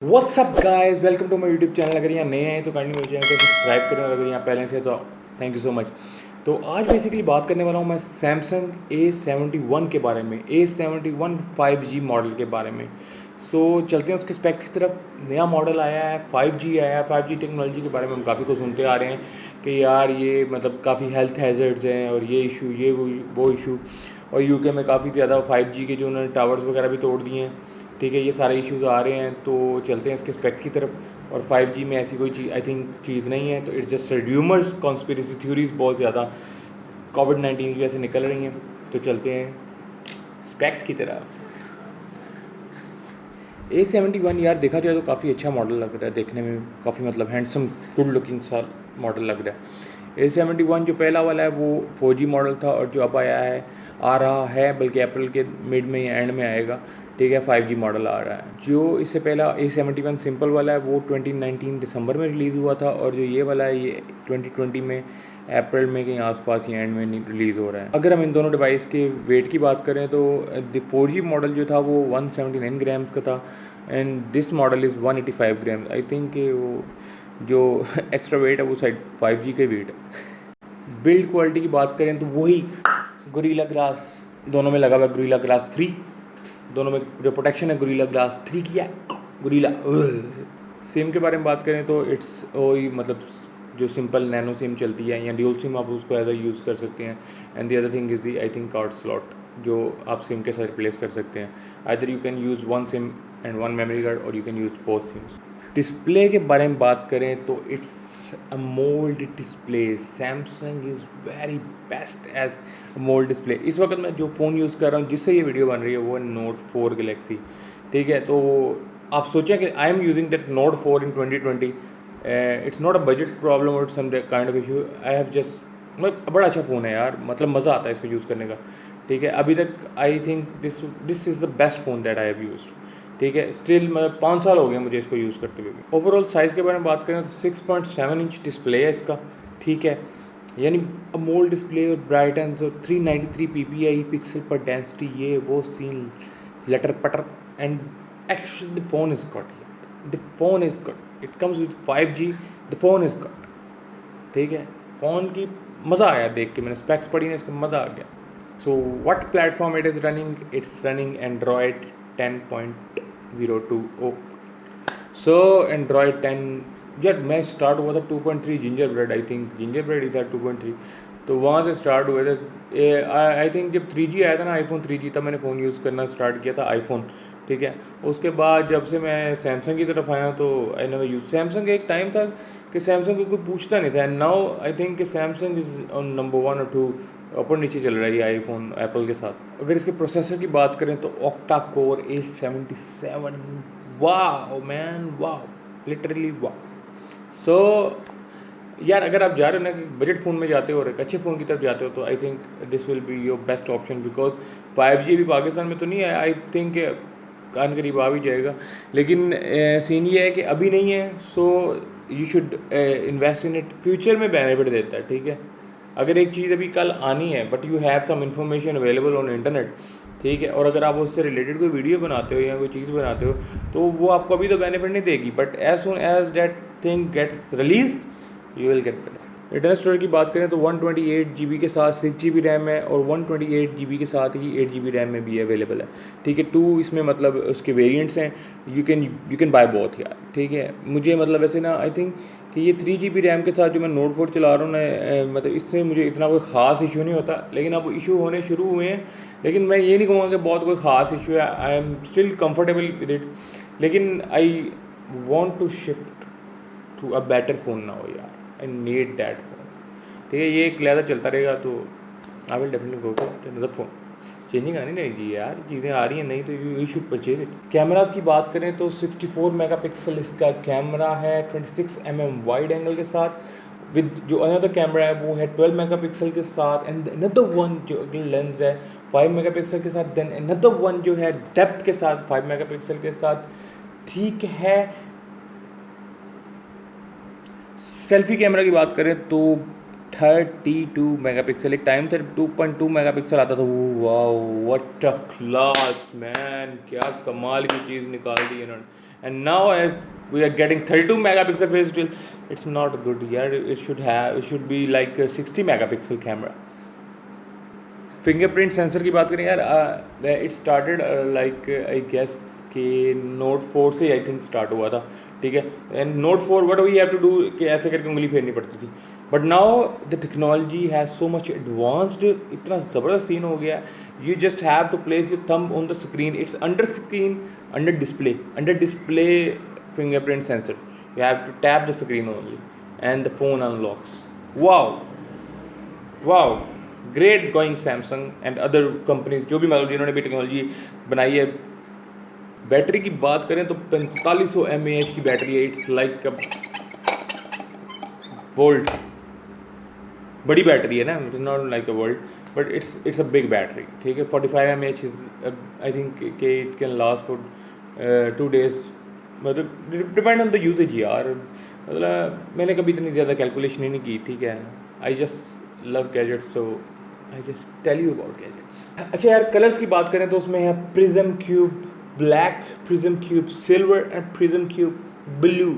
What's up guys, welcome to my YouTube channel. अगर यहाँ नए हैं तो काइंडली मेरे चैनल को सब्सक्राइब करें, और अगर यहाँ पहले से तो थैंक यू सो मच। तो आज बेसिकली बात करने वाला हूँ मैं सैमसंग A71 के बारे में, A71 5G मॉडल के बारे में। सो चलते हैं उसके स्पेक्स की तरफ। नया मॉडल आया है, 5G आया है। 5G टेक्नोलॉजी के बारे में हम काफ़ी कुछ सुनते आ रहे हैं कि यार ये मतलब काफ़ी हेल्थ हैज़र्ड्स हैं और ये इशू, ये वो इशू। और यूके में काफ़ी ज़्यादा 5G के जो उन्होंने टावर्स वगैरह भी तोड़ दिए हैं, ठीक है। ये सारे इश्यूज आ रहे हैं, तो चलते हैं इसके स्पेक्स की तरफ। और 5G में ऐसी कोई चीज़ आई थिंक चीज़ नहीं है, तो it's just rumours, conspiracy theories बहुत ज़्यादा कोविड-19 की वजह से निकल रही हैं। तो चलते हैं स्पेक्स की तरफ। A71 यार देखा जाए तो काफ़ी अच्छा मॉडल लग रहा है देखने में, काफ़ी मतलब हैंडसम गुड लुकिंग सा मॉडल लग रहा है। A71 जो पहला वाला है वो 4G मॉडल था, और जो अब आ रहा है बल्कि अप्रैल के मिड में या एंड में आएगा, ठीक है, 5G मॉडल आ रहा है। जो इससे पहला A71 सिंपल वाला है वो 2019 दिसंबर में रिलीज़ हुआ था, और जो ये वाला है ये 2020 में अप्रैल में कहीं आसपास या एंड में रिलीज़ हो रहा है। अगर हम इन दोनों डिवाइस के वेट की बात करें तो 4G मॉडल जो था वो 179 ग्राम्स का था, and this model is 185 grams. I think वो जो एक्स्ट्रा वेट है वो साइड 5G के वेट है। बिल्ड क्वालिटी की बात करें तो वही गोरिल्ला ग्लास दोनों में लगा हुआ, गोरिल्ला ग्लास 3 दोनों में जो प्रोटेक्शन है गोरिल्ला ग्लास 3 की है। गोरिल्ला सिम के बारे में बात करें तो इट्स वही मतलब जो सिंपल नैनो सिम चलती है या ड्यूल सिम, आप उसको एज अ यूज़ कर सकते हैं। And the other thing is the I think card slot, जो आप सिम के साथ रिप्लेस कर सकते हैं। Either you can use one SIM and one memory card, or you can use both SIMs. Display के बारे में बात करें तो it's AMOLED display. Samsung is very best as AMOLED display. इस वक्त मैं जो फ़ोन यूज़ कर रहा हूँ जिससे ये वीडियो बन रही है वो है Note 4 गलेक्सी, ठीक है। तो आप सोचें कि I am using that Note 4 in 2020। It's not a budget problem or some kind of issue. I have just मतलब बड़ा अच्छा फ़ोन है यार, मतलब मज़ा आता है इसको यूज़ करने का, ठीक है। अभी तक I think this is the best phone that I have used, ठीक है। स्टिल मतलब 5 साल हो गए मुझे इसको यूज़ करते हुए भी। ओवरऑल साइज़ के बारे में बात करें तो 6.7 इंच डिस्प्ले है इसका, ठीक है। यानी अमोल्ड डिस्प्ले और ब्राइटनेस और 393 ppi पिक्सल पर डेंसिटी, ये वो सीन लटर पटर। And actually the phone is good, the phone is good. It comes with 5G, the phone is good, ठीक है। फ़ोन की मज़ा आया देख के, मैंने स्पेक्स पढ़ी ना, इसका मज़ा आ गया। So what platform it is running? It's running Android 10.02 ओ। सो एंड्रॉयड 10 यार मैं स्टार्ट हुआ था 2.3 Gingerbread, I think Gingerbread ही था 2.3, तो वहाँ से स्टार्ट हुए थे। आई थिंक जब 3G आया था ना, iPhone 3G, तब मैंने फ़ोन यूज़ करना स्टार्ट किया था आईफोन, ठीक है। उसके बाद जब से मैं सैमसंग की तरफ आया तो आई नेवर यूज सैमसंग। एक टाइम था कि सैमसंग को कोई पूछता नहीं था, एंड नाउ आई थिंक कि सैमसंग इज़ ऑन नंबर 1 और 2, ऊपर नीचे चल रहा है ये आईफोन एप्पल के साथ। अगर इसके प्रोसेसर की बात करें तो ऑक्टा कोर A77, वाह मैन वाह, लिटरली वाह। सो यार अगर आप जा रहे हो ना कि बजट फ़ोन में जाते हो और एक अच्छे फ़ोन की तरफ जाते हो, तो I think this will be your best option, because 5G अभी पाकिस्तान में तो नहीं है, आई थिंक कान करीब आ भी जाएगा, लेकिन सीन ये है कि अभी नहीं है। So you should invest in it, future में बेनिफिट देता है, ठीक है। अगर एक चीज़ अभी कल आनी है but you have some information available on internet, ठीक है, और अगर आप उससे रिलेटेड कोई वीडियो बनाते हो या कोई चीज़ बनाते हो तो वो आपको अभी तो बेनिफिट नहीं देगी, but as soon as that thing gets release you will get benefit. Internal storage की बात करें तो 128 GB के साथ 6 GB रैम है, और 128 GB के साथ ही 8 GB रैम में भी अवेलेबल है, ठीक है। 2 इसमें मतलब उसके वेरिएंट्स हैं, यू कैन बाय बोथ यार, ठीक है। मुझे मतलब ऐसे ना आई थिंक कि ये 3 GB रैम के साथ जो मैं Note 4 चला रहा हूँ ना, मतलब इससे मुझे इतना कोई ख़ास इशू नहीं होता, लेकिन अब इशू होने शुरू हुए हैं। लेकिन मैं ये नहीं कहूँगा कि बहुत कोई ख़ास इशू है, I am still comfortable with it, लेकिन I want to shift to a better phone ना हो यार, आई नीड दैट फ़ोन, ठीक है। ये एक लिहाजा चलता रहेगा तो I will definitely go for another phone. Changing आनी रहेगी यार, चीज़ें आ रही हैं नहीं तो you should purchase it. Cameras की बात करें तो 64 मेगापिक्सल इसका कैमरा है, 26 mm वाइड एंगल के साथ, विद जो अनदर कैमरा है वो है 12 मेगापिक्सल के साथ, एंड अनदर वन जो लेंस है 5 मेगापिक्सल के साथ, देन अनदर वन जो है डेप्थ के साथ 5 मेगापिक्सल के साथ, ठीक है। सेल्फी कैमरा की बात करें तो 32 मेगापिक्सल, एक टाइम था 2.2 मेगापिक्सल आता था, वाह व्हाट अ क्लास मैन, क्या कमाल की चीज़ निकाल दी इन्होंने। and now we are getting 32 megapixel face reveal. It's not good. Yeah, it should be like a 60 megapixel camera. Fingerprint sensor की बात करें यार, it started like I guess K note 4 से आई थिंक स्टार्ट हुआ था, ठीक है. And note 4 what we have to do कि ऐसे करके उंगली फेरनी पड़ती थी. But now the technology has so much advanced, इतना ज़बरदस्त सीन हो गया. You just have to place your thumb on the screen. It's under screen, under display fingerprint sensor. You have to tap the screen only and the phone unlocks. Wow, great going Samsung and other companies जो भी मतलब जिन्होंने भी technology बनाई है. Battery की बात करें तो 4500 mAh की बैटरी है. इट्स लाइक वोल्ट, बड़ी बैटरी है ना, it's not like a volt but it's a big battery, ठीक है. 45 mAh इज आई थिंक के it can last for 2 days. मतलब डिपेंड ऑन द यूजेज यार. मतलब मैंने कभी इतनी ज़्यादा कैलकुलेशन ही नहीं की, ठीक है. I just love gadget, so I just tell you about gadgets. अच्छा यार, कलर्स की बात करें तो उसमें है prism cube black, prism cube silver and prism cube blue.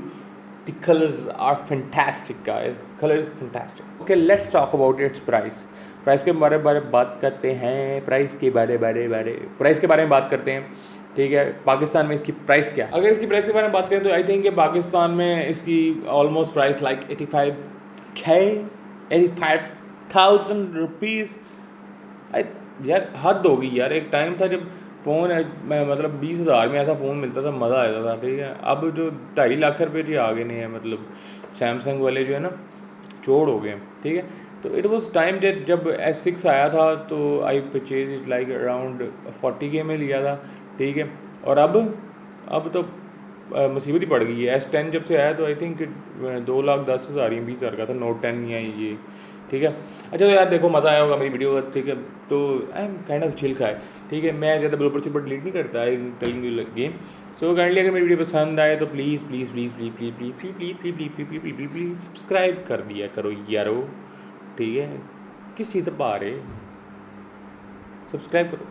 The colors are fantastic guys, color is fantastic. Okay, let's talk about its price. Price के बारे में बात करते हैं. प्राइस के बारे में बात करते हैं, ठीक है. पाकिस्तान में इसकी प्राइस क्या. अगर इसकी प्राइस के बारे में बात करें तो आई थिंक कि पाकिस्तान में इसकी ऑलमोस्ट प्राइस लाइक 85,000 रुपीज़. यार हद होगी यार. एक टाइम था जब फ़ोन मैं मतलब 20,000 में ऐसा फ़ोन मिलता था, मज़ा आ जाता था, ठीक है. अब जो 2.5 लाख रुपये जी आ गए नहीं है, मतलब सैमसंग वाले जो है ना चोड़ हो गए, ठीक है. तो इट वॉज टाइम जब S6 आया था तो I purchase it like around 40K में लिया था, ठीक है. और अब तो मुसीबत ही पड़ गई है. S10 जब से आया तो आई थिंक 2,10,000 या 20,000 का था. Note 10 या ये, ठीक है. अच्छा तो यार देखो, मज़ा आया होगा मेरी वीडियो का, ठीक है. तो I am kind of chill का है, ठीक है. मैं ज़्यादा ब्लॉपर से डिलीट नहीं करता, I telling you game. So kindly अगर मेरी वीडियो पसंद आए तो please please please please please please please please please please please please please please subscribe कर दिया करो यारो, ठीक है. किस चीज़ पर पा रहे, सब्सक्राइब करो.